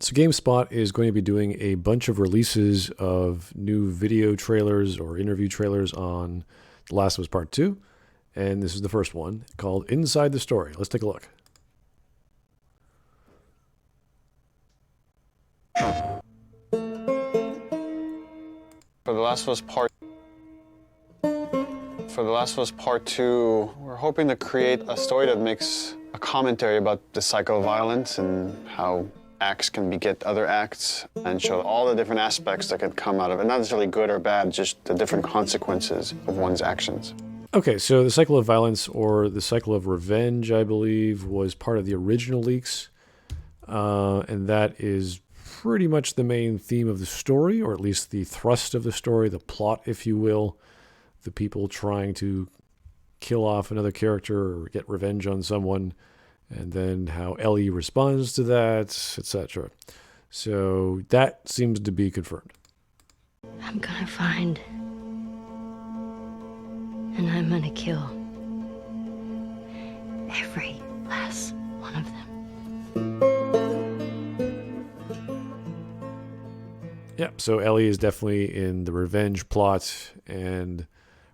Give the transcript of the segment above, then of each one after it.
So GameSpot is going to be doing a bunch of releases of new video trailers or interview trailers on The Last of Us Part 2. And this is the first one called Inside the Story. Let's take a look. For The Last of Us Part 2, we're hoping to create a story that makes a commentary about the cycle of violence and how acts can beget other acts and show all the different aspects that can come out of it. Not necessarily good or bad, just the different consequences of one's actions. Okay, so the cycle of violence or the cycle of revenge, I believe, was part of the original leaks. And that is pretty much the main theme of the story, or at least the thrust of the story, the plot, if you will. The people trying to kill off another character or get revenge on someone, and then how Ellie responds to that, etc. So that seems to be confirmed. I'm gonna find, and I'm gonna kill every last one of them. Yeah, so Ellie is definitely in the revenge plot, and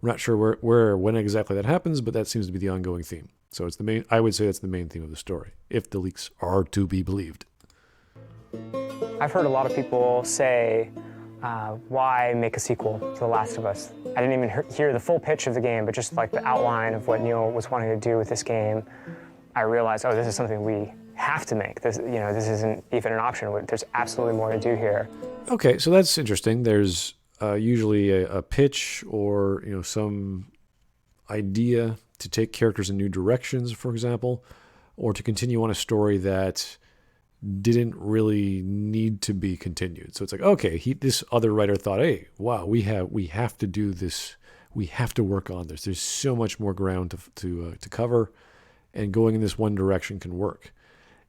we're not sure where, when exactly that happens, but that seems to be the ongoing theme. So it's the main. I would say that's the main theme of the story, if the leaks are to be believed. I've heard a lot of people say, why make a sequel to The Last of Us? I didn't even hear the full pitch of the game, but just like the outline of what Neil was wanting to do with this game, I realized, oh, this is something we have to make. This isn't even an option. There's absolutely more to do here. Okay, so that's interesting. There's usually a pitch or some idea to take characters in new directions, for example, or to continue on a story that didn't really need to be continued. So it's like, okay, this other writer thought, hey, wow, we have to do this. We have to work on this. There's so much more ground to cover, and going in this one direction can work.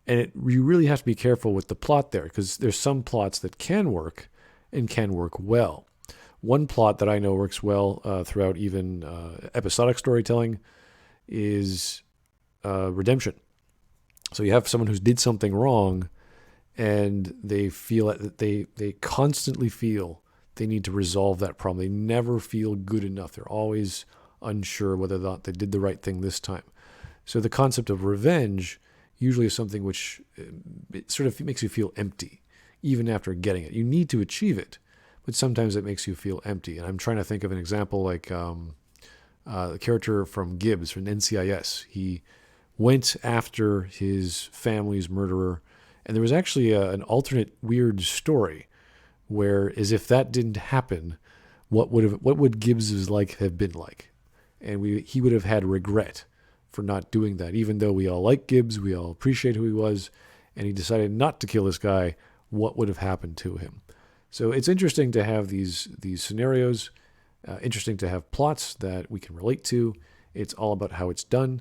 And you really have to be careful with the plot there, because there's some plots that can work and can work well. One plot that I know works well throughout even episodic storytelling is redemption. So you have someone who did something wrong, and they feel that they constantly feel they need to resolve that problem. They never feel good enough. They're always unsure whether or not they did the right thing this time. So the concept of revenge usually is something which it sort of makes you feel empty, even after getting it. You need to achieve it, but sometimes it makes you feel empty. And I'm trying to think of an example like the character from Gibbs from NCIS. He went after his family's murderer, and there was actually an alternate weird story where, as if that didn't happen, what would Gibbs's life have been like? And he would have had regret for not doing that, even though we all like Gibbs, we all appreciate who he was, and he decided not to kill this guy. What would have happened to him? So it's interesting to have these scenarios, interesting to have plots that we can relate to. It's all about how it's done,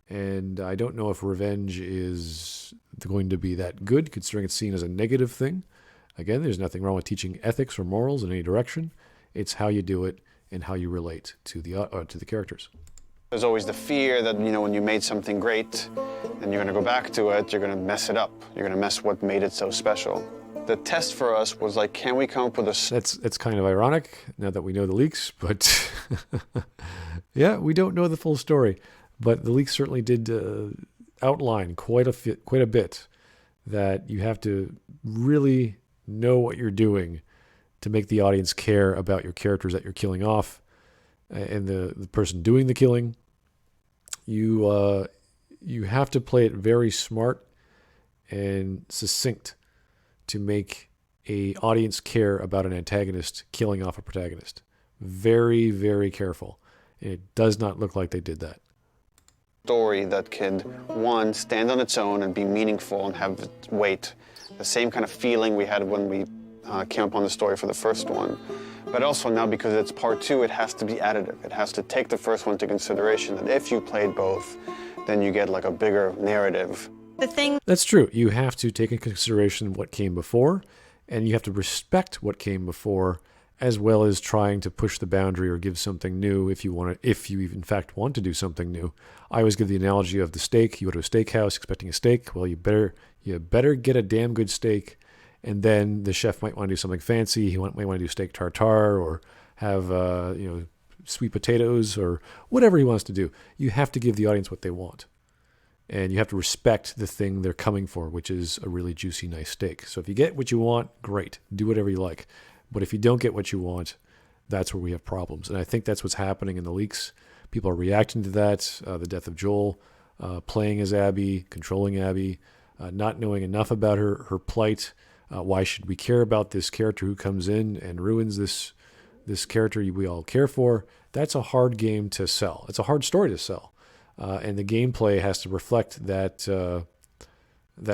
and I don't know if revenge is going to be that good, considering it's seen as a negative thing. Again, there's nothing wrong with teaching ethics or morals in any direction. It's how you do it and how you relate to the characters. There's always the fear that, when you made something great and you're going to go back to it, you're going to mess it up. You're going to mess what made it so special. The test for us was like, can we come up with a... That's kind of ironic now that we know the leaks, but yeah, we don't know the full story. But the leaks certainly did outline quite a bit that you have to really know what you're doing to make the audience care about your characters that you're killing off and the person doing the killing. You have to play it very smart and succinct to make a audience care about an antagonist killing off a protagonist. Very, very careful. And it does not look like they did that. Story that could, one, stand on its own and be meaningful and have weight. The same kind of feeling we had when we came upon the story for the first one. But also now, because it's part two, it has to be additive. It has to take the first one into consideration, that if you played both, then you get like a bigger narrative. That's true. You have to take into consideration what came before, and you have to respect what came before, as well as trying to push the boundary or give something new if you in fact want to do something new. I always give the analogy of the steak. You go to a steakhouse expecting a steak. Well, you better get a damn good steak, And then the chef might want to do something fancy. He might want to do steak tartare or have sweet potatoes or whatever he wants to do. You have to give the audience what they want. And you have to respect the thing they're coming for, which is a really juicy, nice steak. So if you get what you want, great. Do whatever you like. But if you don't get what you want, that's where we have problems. And I think that's what's happening in the leaks. People are reacting to that, the death of Joel, playing as Abby, controlling Abby, not knowing enough about her plight. Why should we care about this character who comes in and ruins this character we all care for? That's a hard game to sell. It's a hard story to sell. And the gameplay has to reflect that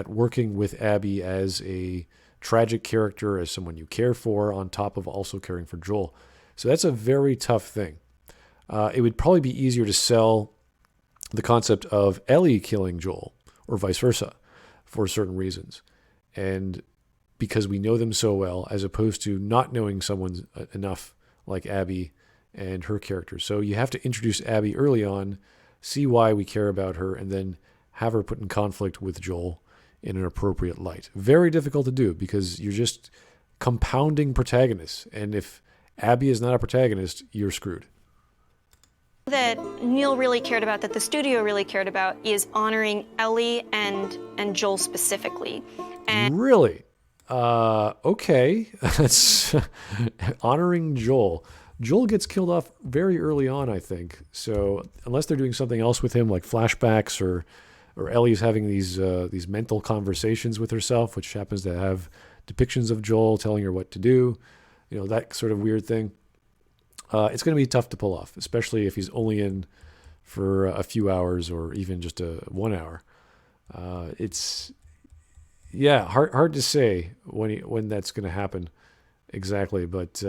working with Abby as a tragic character, as someone you care for, on top of also caring for Joel. So that's a very tough thing. It would probably be easier to sell the concept of Ellie killing Joel, or vice versa, for certain reasons. And because we know them so well, as opposed to not knowing someone enough like Abby and her character. So you have to introduce Abby early on, see why we care about her, and then have her put in conflict with Joel in an appropriate light. Very difficult to do because you're just compounding protagonists. And if Abby is not a protagonist, you're screwed. That Neil really cared about, that the studio really cared about, is honoring Ellie and Joel specifically. And Really? Okay. That's honoring Joel. Joel gets killed off very early on, I think. So unless they're doing something else with him, like flashbacks, or Ellie's having these mental conversations with herself, which happens to have depictions of Joel telling her what to do, that sort of weird thing. It's going to be tough to pull off, especially if he's only in for a few hours or even just 1 hour. It's hard to say when that's going to happen exactly, but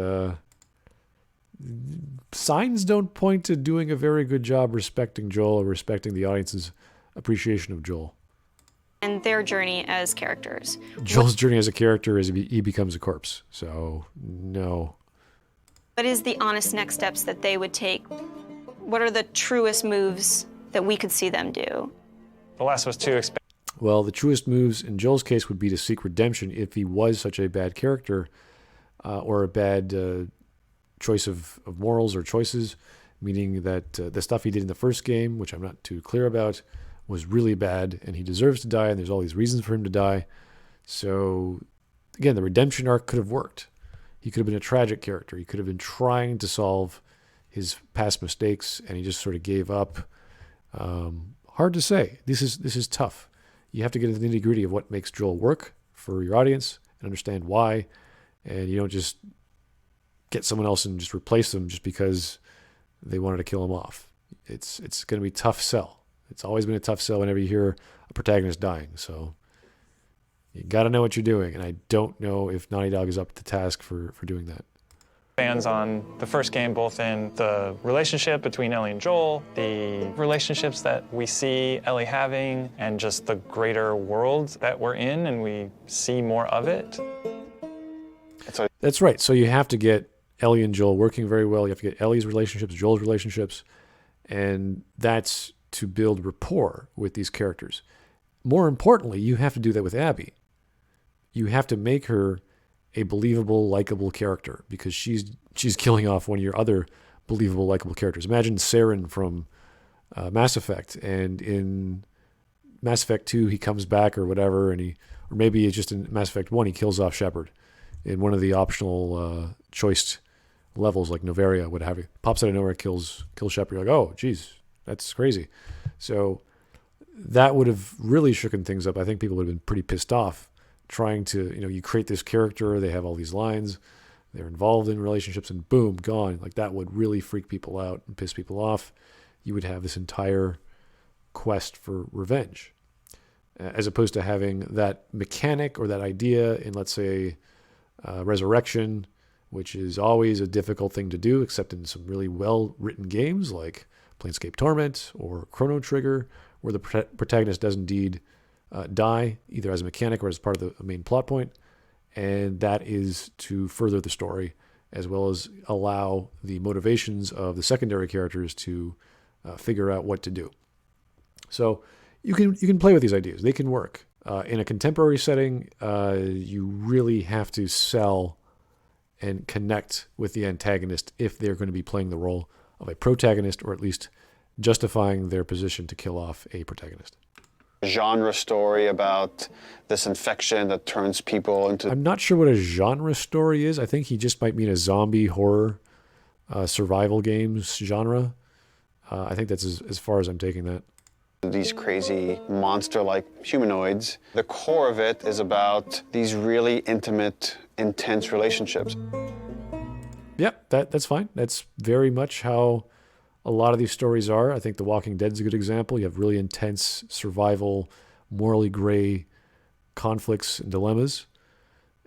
signs don't point to doing a very good job respecting Joel or respecting the audience's appreciation of Joel. and their journey as characters. Joel's journey as a character is he becomes a corpse. So no. What is the honest next steps that they would take? What are the truest moves that we could see them do? The Last of Us 2 expansion. Well, the truest moves in Joel's case would be to seek redemption if he was such a bad character, or a bad choice of morals or choices, meaning that the stuff he did in the first game, which I'm not too clear about, was really bad and he deserves to die and there's all these reasons for him to die. So again, the redemption arc could have worked. He could have been a tragic character. He could have been trying to solve his past mistakes and he just sort of gave up. Hard to say. This is tough. You have to get into the nitty-gritty of what makes Joel work for your audience and understand why. And you don't just get someone else and just replace them just because they wanted to kill him off. It's going to be a tough sell. It's always been a tough sell whenever you hear a protagonist dying. So you got to know what you're doing. And I don't know if Naughty Dog is up to the task for doing that. Fans on the first game, both in the relationship between Ellie and Joel, the relationships that we see Ellie having, and just the greater world that we're in, and we see more of it. That's right. So you have to get Ellie and Joel working very well. You have to get Ellie's relationships, Joel's relationships, and that's to build rapport with these characters. More importantly, you have to do that with Abby. You have to make her a believable, likable character because she's killing off one of your other believable, likable characters. Imagine Saren from Mass Effect, and in Mass Effect 2 he comes back or whatever, or maybe it's just in Mass Effect 1 he kills off Shepard in one of the optional choiced levels like Novaria, what have you. Pops out of nowhere, kills Shepard. You're like, oh, geez, that's crazy. So that would have really shooken things up. I think people would have been pretty pissed off trying to, you create this character, they have all these lines, they're involved in relationships, and boom, gone. Like that would really freak people out and piss people off. You would have this entire quest for revenge, as opposed to having that mechanic or that idea in, let's say, Resurrection, which is always a difficult thing to do, except in some really well-written games like Planescape Torment or Chrono Trigger, where the protagonist does indeed die, either as a mechanic or as part of the main plot point. And that is to further the story, as well as allow the motivations of the secondary characters to figure out what to do. So you can play with these ideas. They can work. In a contemporary setting, you really have to sell and connect with the antagonist if they're going to be playing the role of a protagonist, or at least justifying their position to kill off a protagonist. Genre story about this infection that turns people into... I'm not sure what a genre story is. I think he just might mean a zombie horror survival games genre. I think that's as far as I'm taking that. These crazy monster-like humanoids. The core of it is about these really intimate, intense relationships. Yeah, that's fine. That's very much how a lot of these stories are. I think The Walking Dead is a good example. You have really intense survival, morally gray conflicts and dilemmas.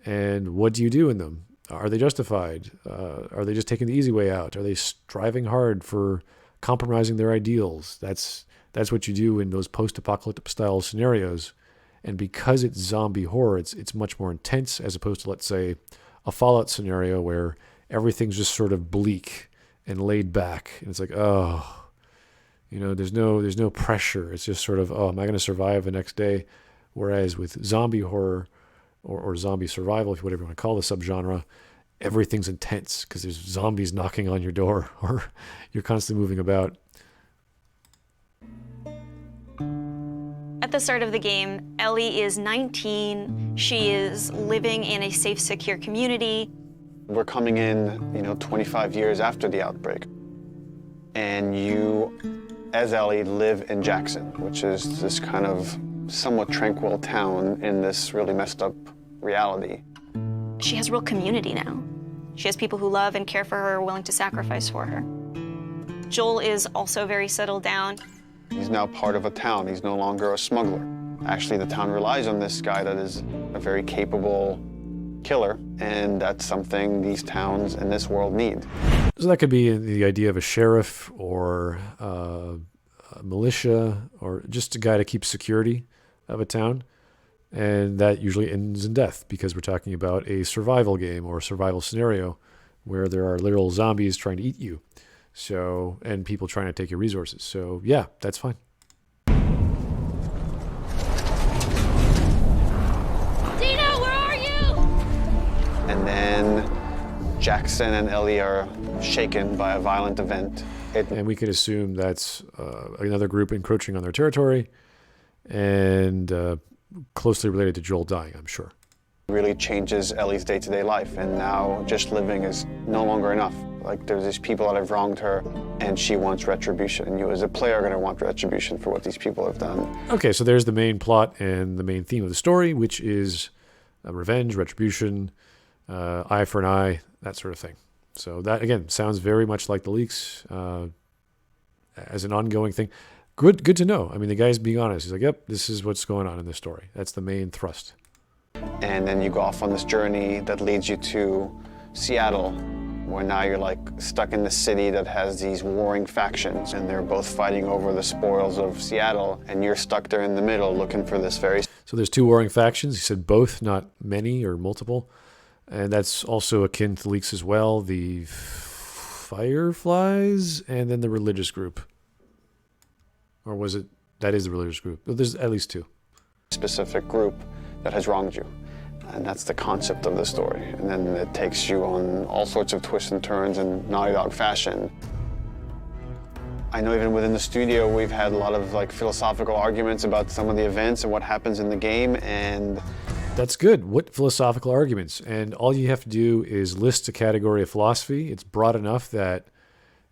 And what do you do in them? Are they justified? Are they just taking the easy way out? Are they striving hard for compromising their ideals? That's what you do in those post-apocalyptic style scenarios. And because it's zombie horror, it's much more intense as opposed to, let's say, a Fallout scenario where everything's just sort of bleak and laid back. And it's like, oh, there's no pressure. It's just sort of, oh, am I going to survive the next day? Whereas with zombie horror or zombie survival, if whatever you want to call the subgenre, everything's intense because there's zombies knocking on your door or you're constantly moving about. At the start of the game, Ellie is 19. She is living in a safe, secure community. We're coming in, 25 years after the outbreak. And you, as Ellie, live in Jackson, which is this kind of somewhat tranquil town in this really messed up reality. She has real community now. She has people who love and care for her, willing to sacrifice for her. Joel is also very settled down. He's now part of a town. He's no longer a smuggler. Actually, the town relies on this guy that is a very capable killer, and that's something these towns in this world need. So that could be the idea of a sheriff or a militia or just a guy to keep security of a town. And that usually ends in death because we're talking about a survival game or a survival scenario where there are literal zombies trying to eat you. So, and people trying to take your resources. So yeah, that's fine. Dina, where are you? And then Jackson and Ellie are shaken by a violent event. And we could assume that's another group encroaching on their territory and closely related to Joel dying, I'm sure. Really changes Ellie's day-to-day life, and now just living is no longer enough. Like, there's these people that have wronged her, and she wants retribution, and you as a player are going to want retribution for what these people have done. Okay, so there's the main plot and the main theme of the story, which is revenge, retribution, eye for an eye, that sort of thing. So that, again, sounds very much like the leaks as an ongoing thing. Good to know. I mean, the guy's being honest. He's like, yep, this is what's going on in this story. That's the main thrust. And then you go off on this journey that leads you to Seattle, where now you're like stuck in the city that has these warring factions, and they're both fighting over the spoils of Seattle, and you're stuck there in the middle looking for this very... So there's two warring factions. He said both, not many or multiple. And that's also akin to leaks as well. The Fireflies and then the religious group. Or was it? That is the religious group. There's at least two. Specific group that has wronged you. And that's the concept of the story. And then it takes you on all sorts of twists and turns in Naughty Dog fashion. I know even within the studio, we've had a lot of philosophical arguments about some of the events and what happens in the game, and... That's good. What philosophical arguments? And all you have to do is list a category of philosophy. It's broad enough that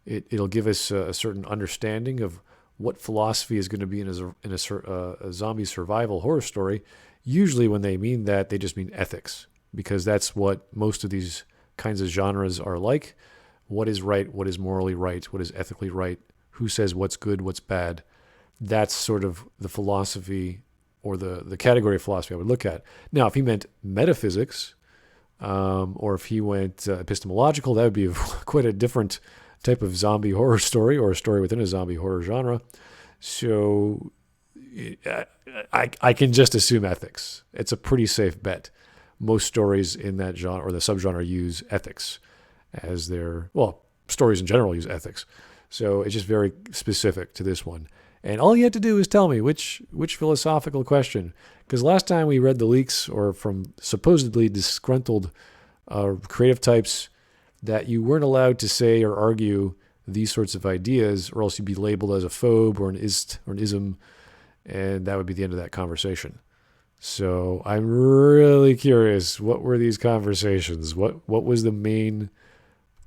it'll give us a certain understanding of what philosophy is going to be in a zombie survival horror story. Usually when they mean that, they just mean ethics, because that's what most of these kinds of genres are like. What is right? What is morally right? What is ethically right? Who says what's good, what's bad? That's sort of the philosophy or the category of philosophy I would look at. Now, if he meant metaphysics, or if he went epistemological, that would be quite a different type of zombie horror story, or a story within a zombie horror genre. So I can just assume ethics. It's a pretty safe bet. Most stories in that genre or the subgenre use ethics as stories in general use ethics. So it's just very specific to this one. And all you had to do is tell me which philosophical question. Because last time we read the leaks, or from supposedly disgruntled creative types, that you weren't allowed to say or argue these sorts of ideas, or else you'd be labeled as a phobe or an ist or an ism, and that would be the end of that conversation. So I'm really curious, what were these conversations? What was the main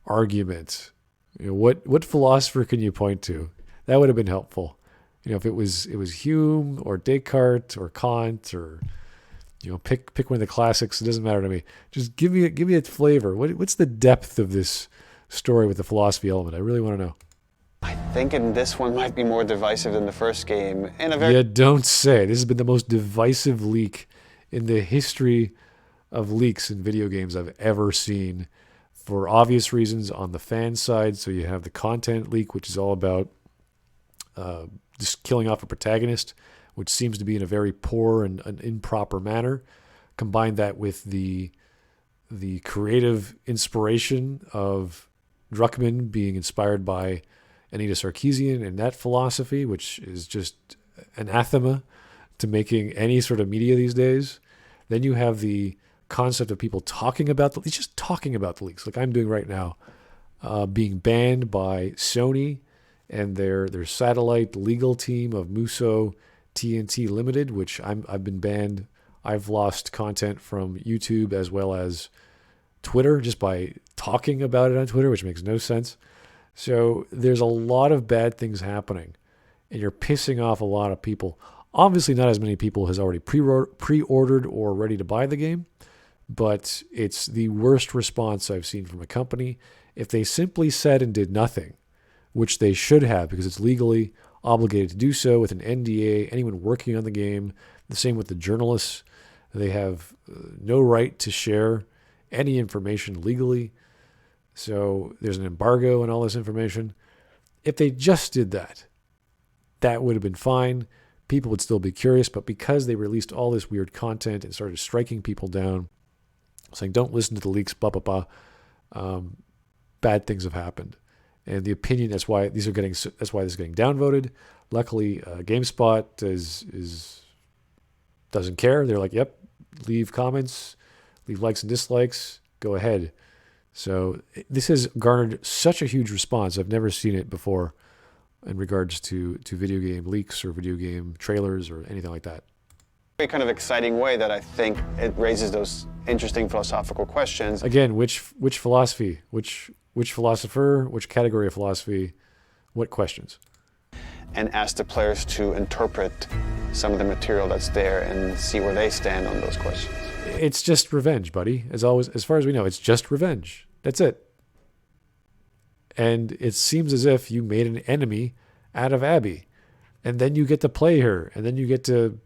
argument? What philosopher can you point to? That would have been helpful. If it was Hume or Descartes or Kant, or pick one of the classics. It doesn't matter to me. Just give me a flavor. What's the depth of this story with the philosophy element? I really want to know. I think in this one might be more divisive than the first game. You don't say. This has been the most divisive leak in the history of leaks in video games I've ever seen, for obvious reasons on the fan side. So you have the content leak, which is all about just killing off a protagonist, which seems to be in a very poor and an improper manner. Combine that with the creative inspiration of Druckmann being inspired by Anita Sarkeesian and that philosophy, which is just anathema to making any sort of media these days. Then you have the concept of people talking about the leaks, just talking about the leaks, like I'm doing right now, being banned by Sony and their satellite legal team of Muso TNT Limited, which I've been banned. I've lost content from YouTube as well as Twitter just by talking about it on Twitter, which makes no sense. So there's a lot of bad things happening, and you're pissing off a lot of people. Obviously, not as many people has already pre-ordered or ready to buy the game, but it's the worst response I've seen from a company. If they simply said and did nothing, which they should have because it's legally obligated to do so with an NDA, anyone working on the game, the same with the journalists, they have no right to share any information legally. So there's an embargo on all this information. If they just did that, that would have been fine. People would still be curious, but because they released all this weird content and started striking people down, saying don't listen to the leaks, blah, blah, blah, bad things have happened. And the opinion, that's why this is getting downvoted. Luckily, GameSpot doesn't care. They're like, yep, leave comments, leave likes and dislikes, go ahead. So this has garnered such a huge response. I've never seen it before in regards to video game leaks or video game trailers or anything like that. Very kind of exciting way that I think it raises those interesting philosophical questions. Again, which philosophy, which philosopher, which category of philosophy, what questions? And ask the players to interpret some of the material that's there and see where they stand on those questions. It's just revenge, buddy. As always, as far as we know, it's just revenge. That's it. And it seems as if you made an enemy out of Abby, and then you get to play her, and then you get to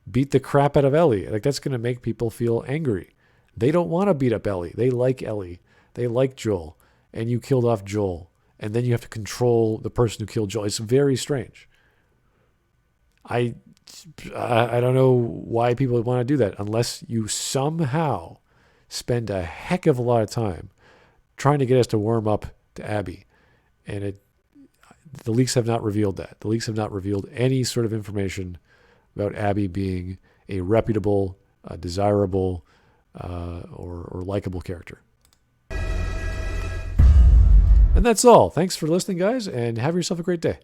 beat the crap out of Ellie. Like, that's going to make people feel angry. They don't want to beat up Ellie. They like Ellie. They like Joel. And you killed off Joel. And then you have to control the person who killed Joel. It's very strange. I don't know why people would want to do that unless you somehow spend a heck of a lot of time trying to get us to warm up to Abby. And the leaks have not revealed that. The leaks have not revealed any sort of information about Abby being a reputable, desirable, or likable character. And that's all. Thanks for listening, guys, and have yourself a great day.